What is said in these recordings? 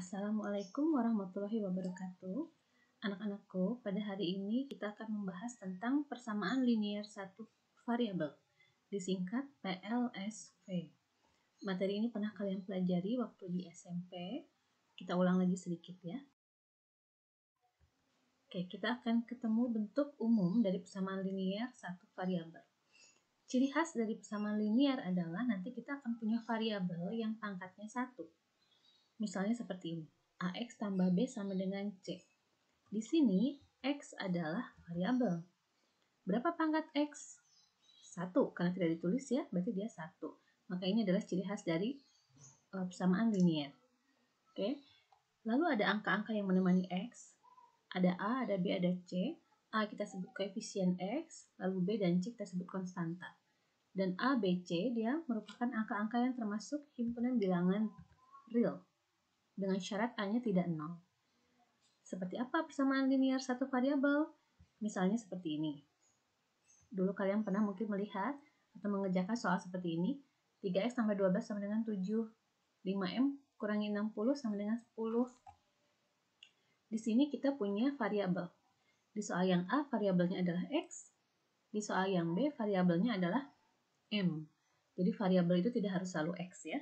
Assalamualaikum warahmatullahi wabarakatuh. Anak-anakku, pada hari ini kita akan membahas tentang persamaan linier satu variabel, disingkat PLSV. Materi ini pernah kalian pelajari waktu di SMP. Kita ulang lagi sedikit ya. Oke, kita akan ketemu bentuk umum dari persamaan linier satu variabel. Ciri khas dari persamaan linier adalah nanti kita akan punya variabel yang pangkatnya 1. Misalnya seperti ini, AX tambah B sama dengan C. Di sini, X adalah variabel. Berapa pangkat X? 1, karena tidak ditulis ya, berarti dia 1. Maka ini adalah ciri khas dari persamaan linier. Oke. Lalu ada angka-angka yang menemani X. Ada A, ada B, ada C. A kita sebut koefisien X, lalu B dan C kita sebut konstanta. Dan A, B, C dia merupakan angka-angka yang termasuk himpunan bilangan real, dengan syarat A-nya tidak 0. Seperti apa persamaan linier satu variabel? Misalnya seperti ini. Dulu kalian pernah mungkin melihat atau mengerjakan soal seperti ini. 3x tambah 12 sama dengan 7. 5m kurangi 60 sama dengan 10. Di sini kita punya variabel. Di soal yang A variabelnya adalah X. Di soal yang B variabelnya adalah M. Jadi variabel itu tidak harus selalu X ya.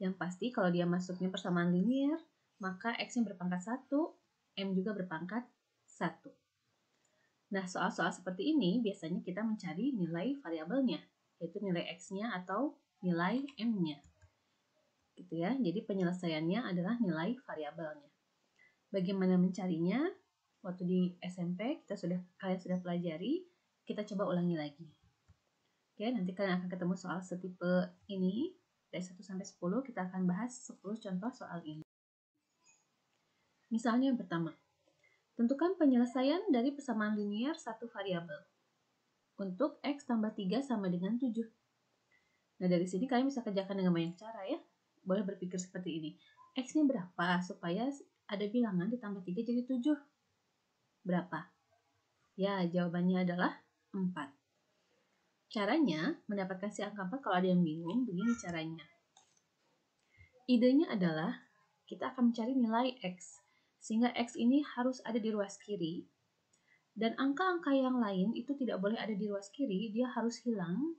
Yang pasti kalau dia masuknya persamaan linier, maka X-nya berpangkat 1, M juga berpangkat 1. Nah, soal-soal seperti ini biasanya kita mencari nilai variabelnya, yaitu nilai X-nya atau nilai M-nya. Gitu ya. Jadi penyelesaiannya adalah nilai variabelnya. Bagaimana mencarinya? Waktu di SMP kalian sudah pelajari, kita coba ulangi lagi. Oke, nanti kalian akan ketemu soal setipe ini. Dari 1 sampai 10 kita akan bahas 10 contoh soal ini. Misalnya yang pertama, tentukan penyelesaian dari persamaan linier satu variabel. Untuk X tambah 3 sama dengan 7. Nah, dari sini kalian bisa kerjakan dengan banyak cara ya. Boleh berpikir seperti ini. X-nya berapa supaya ada bilangan ditambah 3 jadi 7? Berapa? Ya, jawabannya adalah 4. Caranya, mendapatkan si angka 4 kalau ada yang bingung, begini caranya. Idenya adalah kita akan mencari nilai X, sehingga X ini harus ada di ruas kiri, dan angka-angka yang lain itu tidak boleh ada di ruas kiri, dia harus hilang,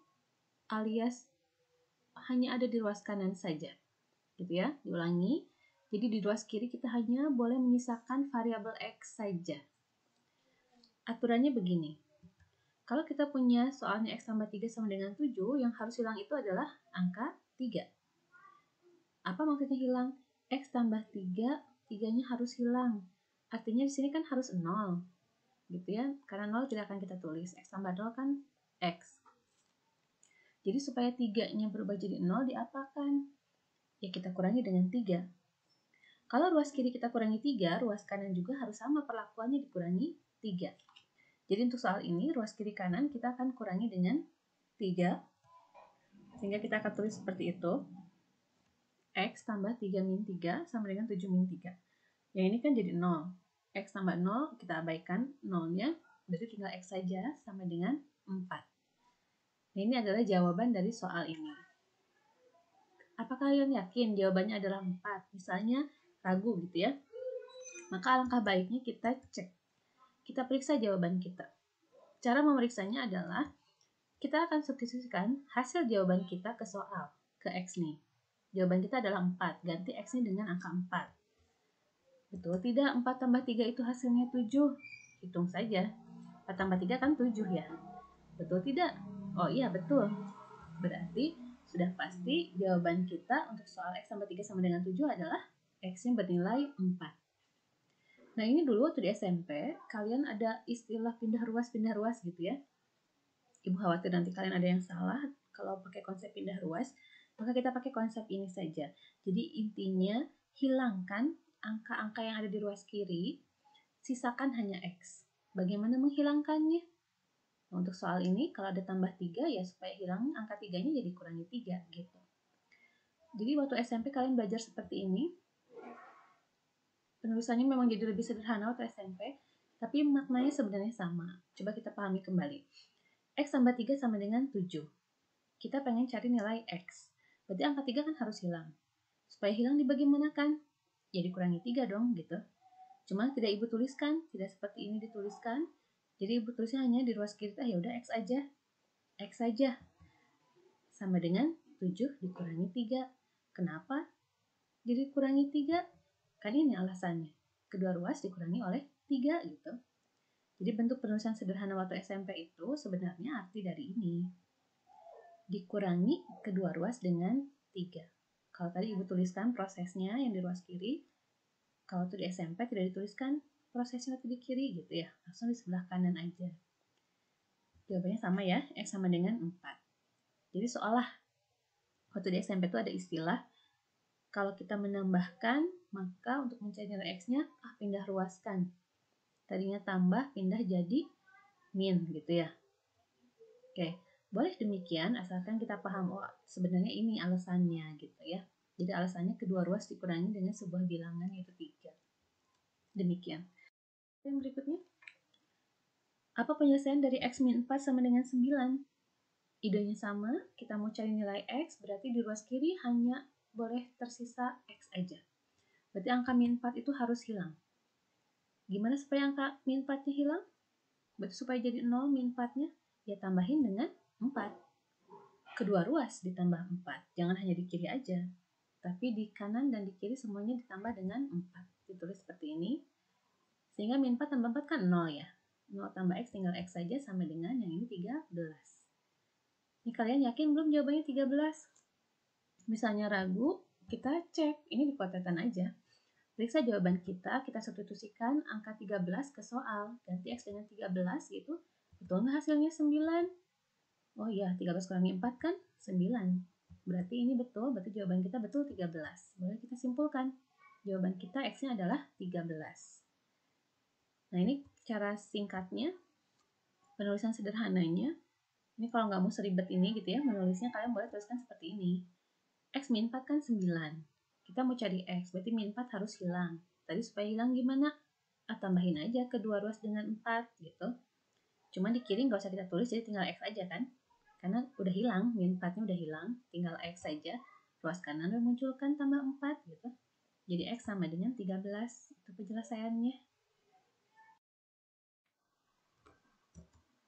alias hanya ada di ruas kanan saja. Gitu ya, diulangi. Jadi di ruas kiri kita hanya boleh menyisakan variabel X saja. Aturannya begini. Kalau kita punya soalnya X tambah 3 sama dengan 7, yang harus hilang itu adalah angka 3. Apa maksudnya hilang? X tambah 3, 3-nya harus hilang. Artinya di sini kan harus 0. Gitu ya, karena 0 tidak akan kita tulis. X tambah 0 kan X. Jadi supaya 3-nya berubah jadi 0, diapakan? Ya kita kurangi dengan 3. Kalau ruas kiri kita kurangi 3, ruas kanan juga harus sama perlakuannya dikurangi 3. Jadi untuk soal ini, ruas kiri kanan kita akan kurangi dengan 3. Sehingga kita akan tulis seperti itu. X tambah 3 min 3 sama dengan 7 min 3. Yang ini kan jadi 0. X tambah 0, kita abaikan 0-nya. Berarti tinggal X saja sama dengan 4. Nah, ini adalah jawaban dari soal ini. Apakah kalian yakin jawabannya adalah 4? Misalnya ragu gitu ya. Maka alangkah baiknya kita cek. Kita periksa jawaban kita. Cara memeriksanya adalah kita akan substitusikan hasil jawaban kita ke soal, ke X nih. Jawaban kita adalah 4, ganti X-nya dengan angka 4. Betul tidak? 4 tambah 3 itu hasilnya 7. Hitung saja. 4 tambah 3 kan 7 ya. Betul tidak? Oh iya, betul. Berarti sudah pasti jawaban kita untuk soal X tambah 3 sama dengan 7 adalah X-nya bernilai 4. Nah, ini dulu waktu di SMP, kalian ada istilah pindah ruas gitu ya. Ibu khawatir nanti kalian ada yang salah kalau pakai konsep pindah ruas, maka kita pakai konsep ini saja. Jadi intinya hilangkan angka-angka yang ada di ruas kiri, sisakan hanya X. Bagaimana menghilangkannya? Nah, untuk soal ini kalau ada tambah 3 ya supaya hilang angka 3-nya jadi kurangi 3 gitu. Jadi waktu SMP kalian belajar seperti ini. Penulisannya memang jadi lebih sederhana waktu SMP, tapi maknanya sebenarnya sama. Coba kita pahami kembali. X tambah 3 sama dengan 7. Kita pengen cari nilai X. Berarti angka 3 kan harus hilang. Supaya hilang dibagaimanakan? jadi kurangi 3 dong gitu. Cuma tidak ibu tuliskan, tidak seperti ini dituliskan. Jadi ibu tulisnya hanya di ruas kiri, ya udah X aja. X saja sama dengan 7 dikurangi 3. Kenapa jadi kurangi 3? Kan ini alasannya. Kedua ruas dikurangi oleh 3 gitu. Jadi bentuk penulisan sederhana waktu SMP itu sebenarnya arti dari ini. Dikurangi kedua ruas dengan 3. Kalau tadi ibu tuliskan prosesnya yang di ruas kiri, kalau itu di SMP tidak dituliskan prosesnya itu di kiri gitu ya, langsung di sebelah kanan aja. Jawabannya sama ya, X sama dengan 4. Jadi seolah waktu di SMP itu ada istilah, kalau kita menambahkan, maka untuk mencari nilai X-nya, pindah ruaskan. Tadinya tambah, pindah jadi min gitu ya. Oke, boleh demikian asalkan kita paham, sebenarnya ini alasannya gitu ya. Jadi alasannya kedua ruas dikurangi dengan sebuah bilangan yaitu 3. Demikian. Yang berikutnya, apa penyelesaian dari X min 4 sama dengan 9? Idenya sama, kita mau cari nilai X, berarti di ruas kiri hanya boleh tersisa X aja. Berarti angka min 4 itu harus hilang. Gimana supaya angka min 4-nya hilang? Berarti supaya jadi 0 min 4-nya, ya tambahin dengan 4. Kedua ruas ditambah 4, jangan hanya di kiri aja. Tapi di kanan dan di kiri semuanya ditambah dengan 4. Ditulis seperti ini. Sehingga min 4 tambah 4 kan 0 ya. 0 tambah X tinggal X saja sama dengan yang ini 13. Ini kalian yakin belum jawabannya 13? Misalnya ragu, kita cek. Ini di kotetan aja. Periksa jawaban kita substitusikan angka 13 ke soal. Ganti X dengan 13 gitu. Betul nggak hasilnya 9? Oh iya, 13 kurangi 4 kan 9. Berarti ini betul, berarti jawaban kita betul 13. Boleh kita simpulkan. Jawaban kita X-nya adalah 13. Nah ini cara singkatnya, penulisan sederhananya. Ini kalau nggak mau seribet ini gitu ya, menulisnya kalian boleh tuliskan seperti ini. X min 4 kan 9. Kita mau cari X, berarti min 4 harus hilang. Tadi supaya hilang gimana? Tambahin aja kedua ruas dengan 4 gitu. Cuma di kiri nggak usah kita tulis, jadi tinggal X aja kan. Karena udah hilang, min 4-nya udah hilang, tinggal X saja. Ruas kanan udah munculkan tambah 4 gitu. Jadi X sama dengan 13. Itu penjelasannya.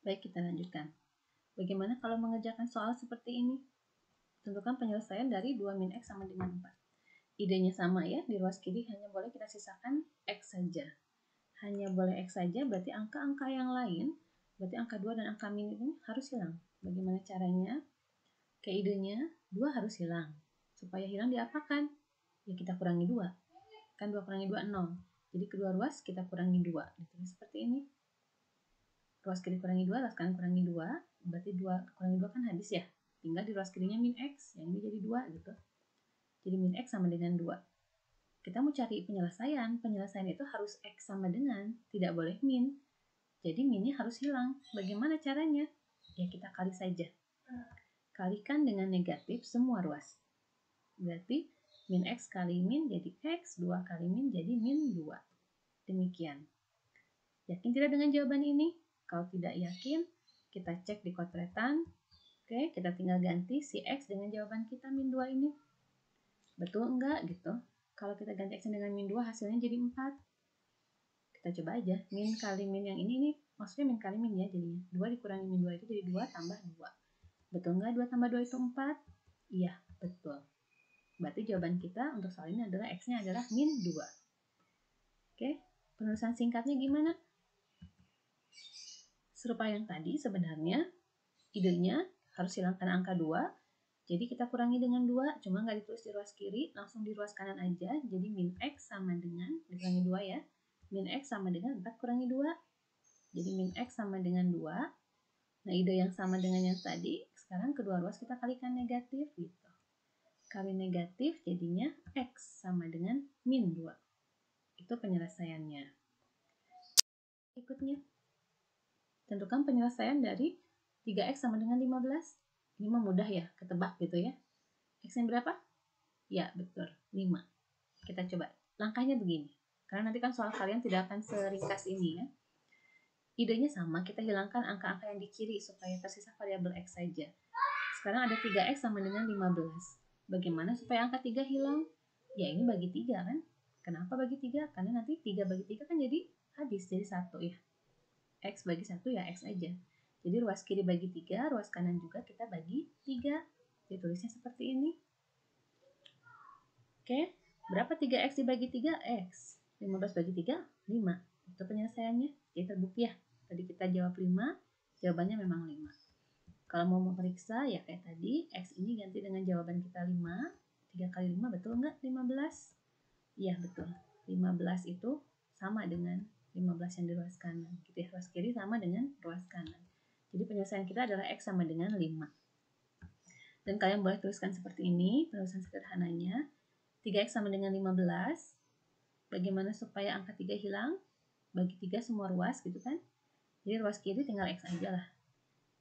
Baik, kita lanjutkan. Bagaimana kalau mengerjakan soal seperti ini? Tentukan penyelesaian dari 2 min X sama dengan 4. Idenya sama ya, di ruas kiri hanya boleh kita sisakan X saja. Hanya boleh X saja, berarti angka-angka yang lain, berarti angka 2 dan angka min ini harus hilang. Bagaimana caranya? Kayak idenya, 2 harus hilang. Supaya hilang diapakan? Ya kita kurangi 2. Kan 2 kurangi 2, 0. Jadi kedua ruas kita kurangi 2. Ditulis seperti ini. Ruas kiri kurangi 2, ruas kanan kurangi 2. Berarti 2 kurangi 2 kan habis ya. Tinggal di ruas kirinya min X, yang ini jadi 2 gitu. Jadi min X sama dengan 2. Kita mau cari penyelesaian. Penyelesaian itu harus X sama dengan, tidak boleh min. Jadi minnya harus hilang. Bagaimana caranya? Ya kita kali saja. Kalikan dengan negatif semua ruas. Berarti min X kali min jadi X, 2 kali min jadi min 2. Demikian. Yakin tidak dengan jawaban ini? Kalau tidak yakin, kita cek di kotretan. Oke, kita tinggal ganti si X dengan jawaban kita min 2 ini. Betul enggak gitu? Kalau kita ganti X dengan min 2 hasilnya jadi 4. Kita coba aja. Min kali min yang ini maksudnya min kali min ya jadinya. 2 dikurangi min 2 itu jadi 2 tambah 2. Betul enggak 2 tambah 2 itu 4? Iya, betul. Berarti jawaban kita untuk soal ini adalah X-nya adalah min 2. Oke, penulisan singkatnya gimana? Serupa yang tadi sebenarnya, idenya harus hilangkan angka 2. Jadi kita kurangi dengan 2, cuma nggak ditulis di ruas kiri, langsung di ruas kanan aja. Jadi min X sama dengan, dikurangi 2 ya, min X sama dengan 4 kurangi 2. Jadi min X sama dengan 2. Nah ide yang sama dengan yang tadi, sekarang kedua ruas kita kalikan negatif gitu. Kali negatif jadinya X sama dengan min 2. Itu penyelesaiannya. Berikutnya, tentukan penyelesaian dari 3X sama dengan 15. Ini mah mudah ya, ketebak gitu ya. X-nya berapa? Ya, betul, 5. Kita coba. Langkahnya begini. Karena nanti kan soal kalian tidak akan seringkas ini ya. Idenya sama, kita hilangkan angka-angka yang di kiri supaya tersisa variabel X saja. Sekarang ada 3X sama dengan 15. Bagaimana supaya angka 3 hilang? Ya ini bagi 3 kan. Kenapa bagi 3? Karena nanti 3 bagi 3 kan jadi habis, jadi 1 ya. X bagi 1 ya X aja. Jadi ruas kiri bagi 3, ruas kanan juga kita bagi 3. Ditulisnya seperti ini. Oke, berapa 3X dibagi 3? X. 15 bagi 3, 5. Itu penyelesaiannya. Jadi terbukti ya. Tadi kita jawab 5, jawabannya memang 5. Kalau mau memeriksa ya kayak tadi, X ini ganti dengan jawaban kita 5. 3 kali 5 betul nggak? 15. Iya betul. 15 itu sama dengan 15 yang di ruas kanan. Gitu ya. Ruas kiri sama dengan ruas kanan. Jadi penyelesaian kita adalah X sama dengan 5. Dan kalian boleh tuliskan seperti ini, penulisan sederhananya. 3X sama dengan 15. Bagaimana supaya angka 3 hilang? Bagi 3 semua ruas gitu kan. Jadi ruas kiri tinggal X aja lah.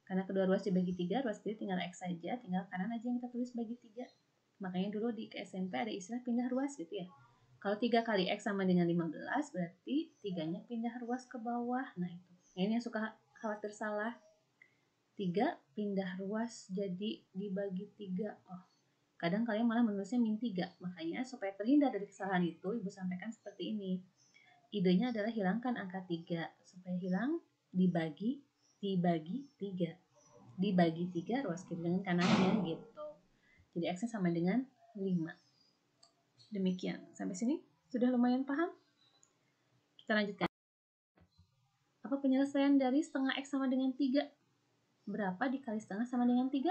Karena kedua ruas dibagi 3, ruas kiri tinggal X saja, tinggal kanan aja yang kita tulis bagi 3. Makanya dulu di SMP ada istilah pindah ruas gitu ya. Kalau 3 kali X sama dengan 15, berarti 3-nya pindah ruas ke bawah. Nah itu. Ini yang suka khawatir salah. 3 pindah ruas jadi dibagi 3. Oh, kadang kalian malah menulisnya min 3. Makanya supaya terhindar dari kesalahan itu, Ibu sampaikan seperti ini. Idenya adalah hilangkan angka 3. Supaya hilang, dibagi 3. Dibagi 3 ruas kiri dengan kanannya gitu. Jadi X-nya sama dengan 5. Demikian. Sampai sini sudah lumayan paham? Kita lanjutkan. Apa penyelesaian dari setengah X sama dengan 3? Berapa dikali setengah sama dengan 3?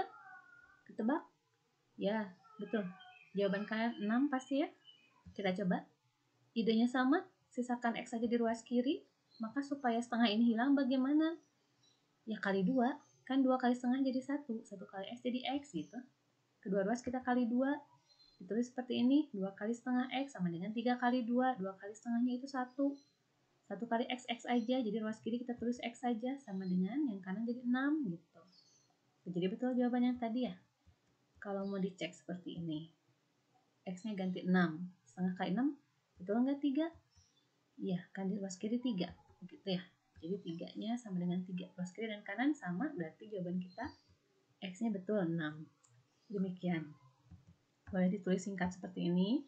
Ketebak? Ya, betul. Jawaban kalian 6 pasti ya. Kita coba. Idenya sama, sisakan X saja di ruas kiri. Maka supaya setengah ini hilang bagaimana? Ya kali 2. Kan 2 kali setengah jadi 1. 1 kali X jadi X gitu. Kedua ruas kita kali 2. Ditulis seperti ini. 2 kali setengah X sama dengan 3 kali 2. 2 kali setengahnya itu 1. 1 kali X, X aja. Jadi ruas kiri kita tulis X saja. Sama dengan yang kanan jadi 6 gitu. Jadi betul jawabannya tadi ya. Kalau mau dicek seperti ini. X-nya ganti 6. Setengah kali 6. Betul nggak 3? Iya, kan di ruas kiri 3. Begitu ya. Jadi 3-nya sama dengan 3. Ruas kiri dan kanan sama, berarti jawaban kita X-nya betul 6. Demikian. Boleh ditulis singkat seperti ini.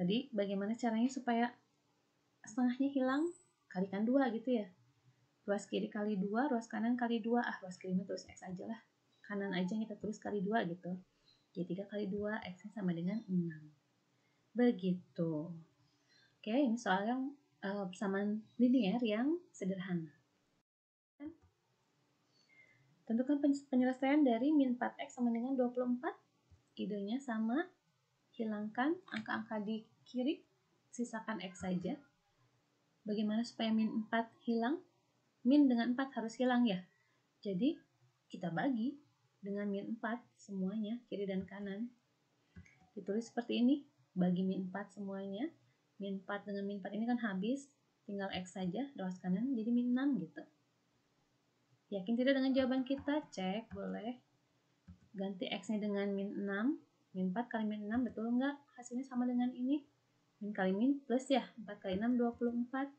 Tadi bagaimana caranya supaya setengahnya hilang? Kalikan 2 gitu ya. Ruas kiri kali 2, ruas kanan kali 2. Ruas kiri tulis X aja lah. Kanan aja kita tulis kali 2 gitu. Jadi 3 kali 2, X-nya sama dengan 6. Begitu. Oke, ini soal yang persamaan linear yang sederhana. Tentukan penyelesaian dari min 4X sama dengan 24. Idenya sama, hilangkan angka-angka di kiri, sisakan X saja. Bagaimana supaya min 4 hilang? Min dengan 4 harus hilang ya. Jadi kita bagi dengan min 4 semuanya, kiri dan kanan. Ditulis seperti ini, bagi min 4 semuanya. Min 4 dengan min 4 ini kan habis, tinggal X saja, ruas kanan jadi min 6 gitu. Yakin tidak dengan jawaban kita? Cek, boleh. Ganti X-nya dengan min 6. Min 4 kali min 6 betul nggak? Hasilnya sama dengan ini. Min kali min plus ya, 4 kali 6, 24.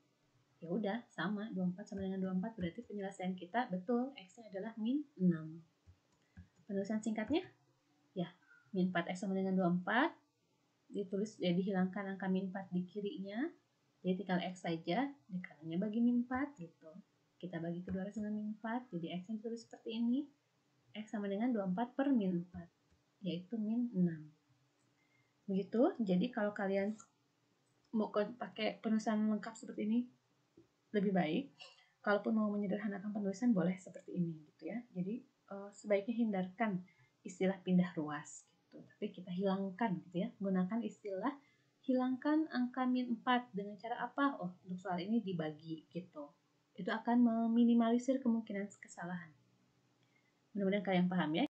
Ya udah, sama. 24 sama dengan 24, berarti penyelesaian kita betul. X-nya adalah min 6. Penulisan singkatnya? Ya, min 4X sama dengan 24. Ditulis dihilangkan angka min 4 di kirinya, jadi tinggal X saja, di kanannya bagi min 4 gitu. Kita bagi kedua ruas dengan min 4, jadi X yang ditulis seperti ini. X sama dengan 24 per min 4, yaitu min 6. Begitu, jadi kalau kalian mau pakai penulisan lengkap seperti ini, lebih baik. Kalaupun mau menyederhanakan penulisan, boleh seperti ini gitu ya. Jadi sebaiknya hindarkan istilah pindah ruas. Tapi kita hilangkan gitu ya, gunakan istilah hilangkan angka min 4 dengan cara apa? Oh, untuk soal ini dibagi gitu. Itu akan meminimalisir kemungkinan kesalahan. Mudah-mudahan kalian paham ya.